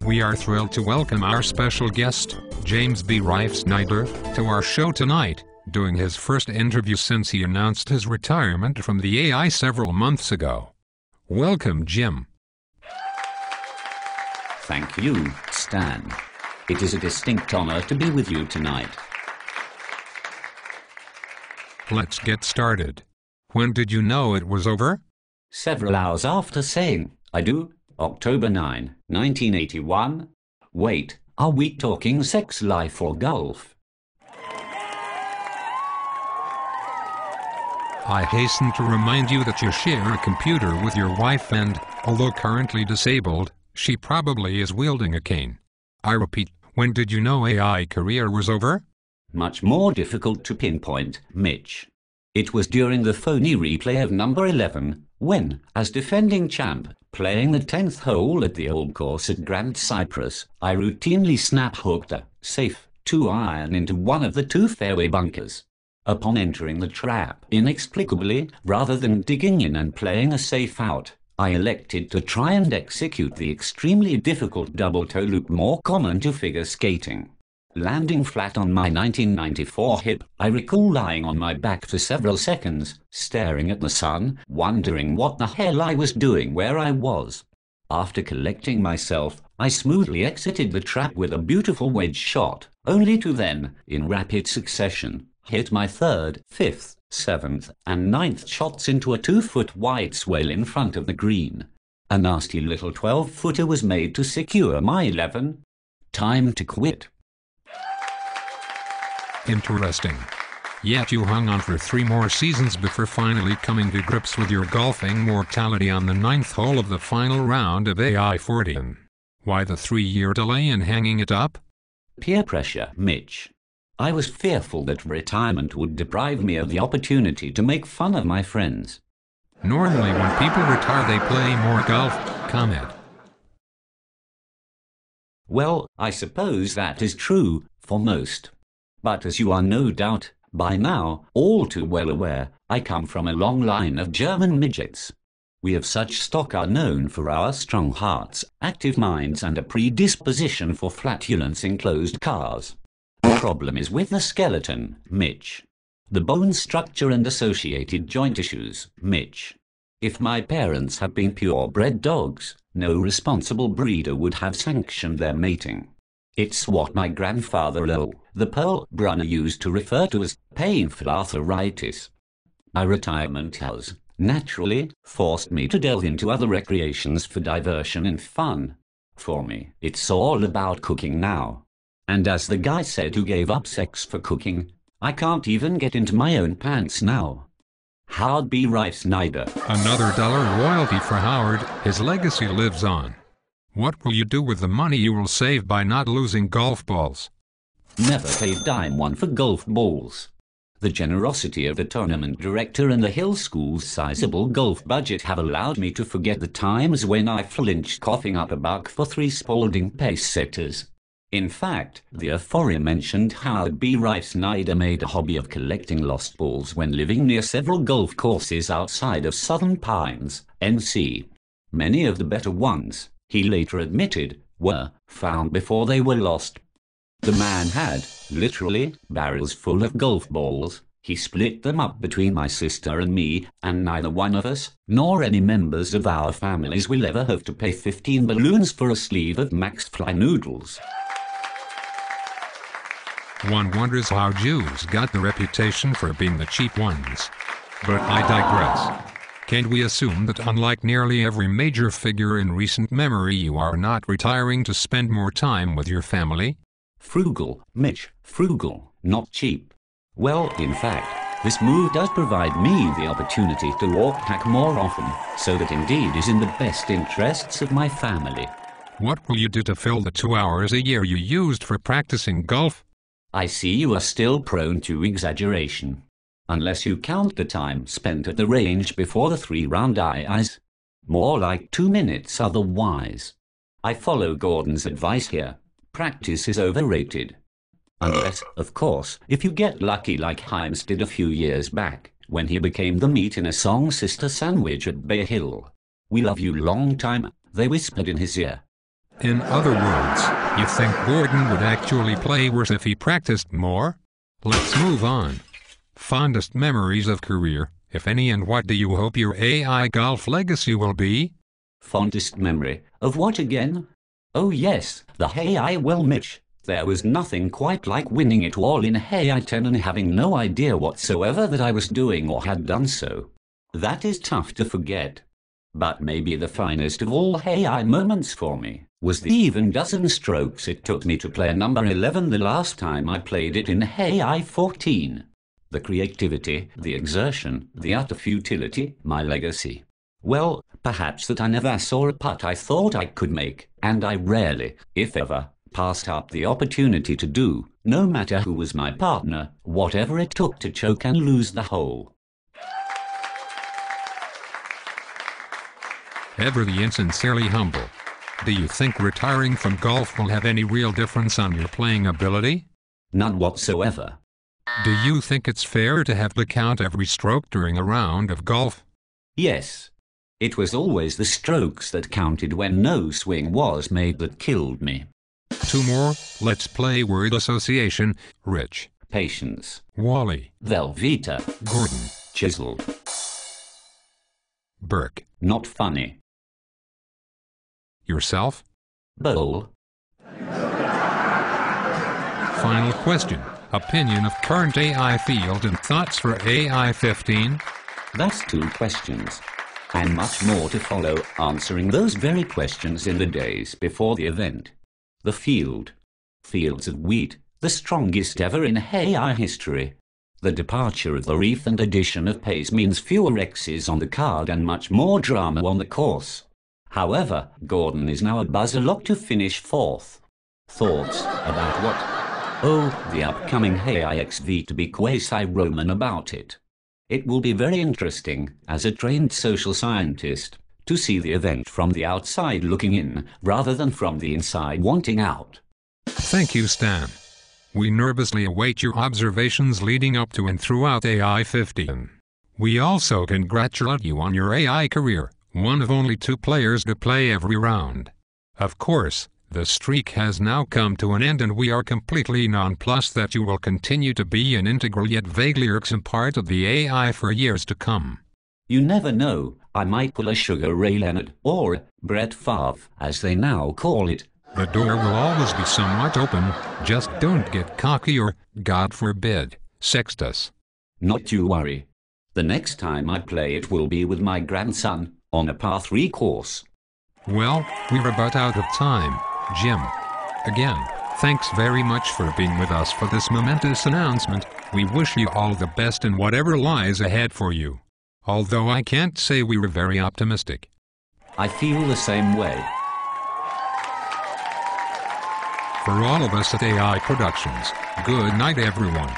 We are thrilled to welcome our special guest, James B. Reif-Snyder, to our show tonight, doing his first interview since he announced his retirement from the AI several months ago. Welcome, Jim. Thank you, Stan. It is a distinct honor to be with you tonight. Let's get started. When did you know it was over? Several hours after saying, I do, October 9, 1981. Wait, are we talking sex life or golf? I hasten to remind you that you share a computer with your wife and, although currently disabled, she probably is wielding a cane. I repeat, when did you know AI career was over? Much more difficult to pinpoint, Mitch. It was during the phony replay of number 11, when, as defending champ, playing the 10th hole at the old course at Grand Cypress, I routinely snap-hooked a safe 2-iron into one of the 2 fairway bunkers. Upon entering the trap, inexplicably, rather than digging in and playing a safe out, I elected to try and execute the extremely difficult double toe loop more common to figure skating. Landing flat on my 1994 hip, I recall lying on my back for several seconds, staring at the sun, wondering what the hell I was doing where I was. After collecting myself, I smoothly exited the trap with a beautiful wedge shot, only to then, in rapid succession, hit my 3rd, 5th, 7th, and 9th shots into a 2-foot wide swale in front of the green. A nasty little 12-footer was made to secure my 11. Time to quit. Interesting. Yet you hung on for 3 more seasons before finally coming to grips with your golfing mortality on the 9th hole of the final round of AI 14. Why the 3-year delay in hanging it up? Peer pressure, Mitch. I was fearful that retirement would deprive me of the opportunity to make fun of my friends. Normally when people retire they play more golf. Comment. Well, I suppose that is true, for most. But as you are no doubt, by now, all too well aware, I come from a long line of German midgets. We of such stock are known for our strong hearts, active minds and a predisposition for flatulence in closed cars. The problem is with the skeleton, Mitch. The bone structure and associated joint issues, Mitch. If my parents had been purebred dogs, no responsible breeder would have sanctioned their mating. It's what my grandfather the Pearl Brunner used to refer to as painful arthritis. My retirement has, naturally, forced me to delve into other recreations for diversion and fun. For me, it's all about cooking now. And as the guy said who gave up sex for cooking, I can't even get into my own pants now. Howard B. Reif-Snyder. Another dollar royalty for Howard. His legacy lives on. What will you do with the money you will save by not losing golf balls? Never paid dime one for golf balls. The generosity of the tournament director and the Hill School's sizable golf budget have allowed me to forget the times when I flinched coughing up $1 for 3 Spalding pace setters. In fact, the aforementioned Howard B. Reif-Snyder made a hobby of collecting lost balls when living near several golf courses outside of Southern Pines, NC. Many of the better ones, he later admitted, were found before they were lost. The man had, literally, barrels full of golf balls. He split them up between my sister and me, and neither one of us, nor any members of our families will ever have to pay 15 balloons for a sleeve of Max Fly noodles. One wonders how Jews got the reputation for being the cheap ones. But I digress. Can't we assume that unlike nearly every major figure in recent memory you are not retiring to spend more time with your family? Frugal, Mitch, frugal, not cheap. Well, in fact, this move does provide me the opportunity to walk back more often, so that indeed is in the best interests of my family. What will you do to fill the 2 hours a year you used for practicing golf? I see you are still prone to exaggeration. Unless you count the time spent at the range before the 3-round eyes. More like 2 minutes otherwise. I follow Gordon's advice here. Practice is overrated. Unless, of course, if you get lucky like Himes did a few years back, when he became the meat in a song sister sandwich at Bay Hill. We love you long time, they whispered in his ear. In other words, you think Gordon would actually play worse if he practiced more? Let's move on. Fondest memories of career, if any, and what do you hope your AI golf legacy will be? Fondest memory of what again? Oh yes, the AI. Well, Mitch, there was nothing quite like winning it all in AI 10 and having no idea whatsoever that I was doing or had done so. That is tough to forget. But maybe the finest of all AI moments for me was the even dozen strokes it took me to play number 11 the last time I played it in AI 14. The creativity, the exertion, the utter futility, my legacy. Well, perhaps that I never saw a putt I thought I could make, and I rarely, if ever, passed up the opportunity to do, no matter who was my partner, whatever it took to choke and lose the hole. Ever the insincerely humble. Do you think retiring from golf will have any real difference on your playing ability? None whatsoever. Do you think it's fair to have to count every stroke during a round of golf? Yes. It was always the strokes that counted when no swing was made that killed me. Two more. Let's play word association. Rich. Patience. Wally. Velveeta. Gordon. Chiseled. Burke. Not funny. Yourself? Bowl. Final question. Opinion of current AI field and thoughts for AI 15? That's 2 questions. And much more to follow, answering those very questions in the days before the event. The field. Fields of wheat, the strongest ever in AI history. The departure of the reef and addition of pace means fewer X's on the card and much more drama on the course. However, Gordon is now a buzzer lock to finish 4th. Thoughts about what? Oh, the upcoming AI XV, to be quasi-Roman about it. It will be very interesting, as a trained social scientist, to see the event from the outside looking in, rather than from the inside wanting out. Thank you, Stan. We nervously await your observations leading up to and throughout AI 15. We also congratulate you on your AI career, one of only 2 players to play every round. Of course, the streak has now come to an end and we are completely nonplussed that you will continue to be an integral yet vaguely irksome part of the AI for years to come. You never know, I might pull a Sugar Ray Leonard, or Brett Favre, as they now call it. The door will always be somewhat open, just don't get cocky or, God forbid, sext us. Not you worry. The next time I play it will be with my grandson, on a par 3 course. Well, we're about out of time, Jim. Again, thanks very much for being with us for this momentous announcement. We wish you all the best in whatever lies ahead for you. Although I can't say we were very optimistic. I feel the same way. For all of us at AI Productions, good night everyone.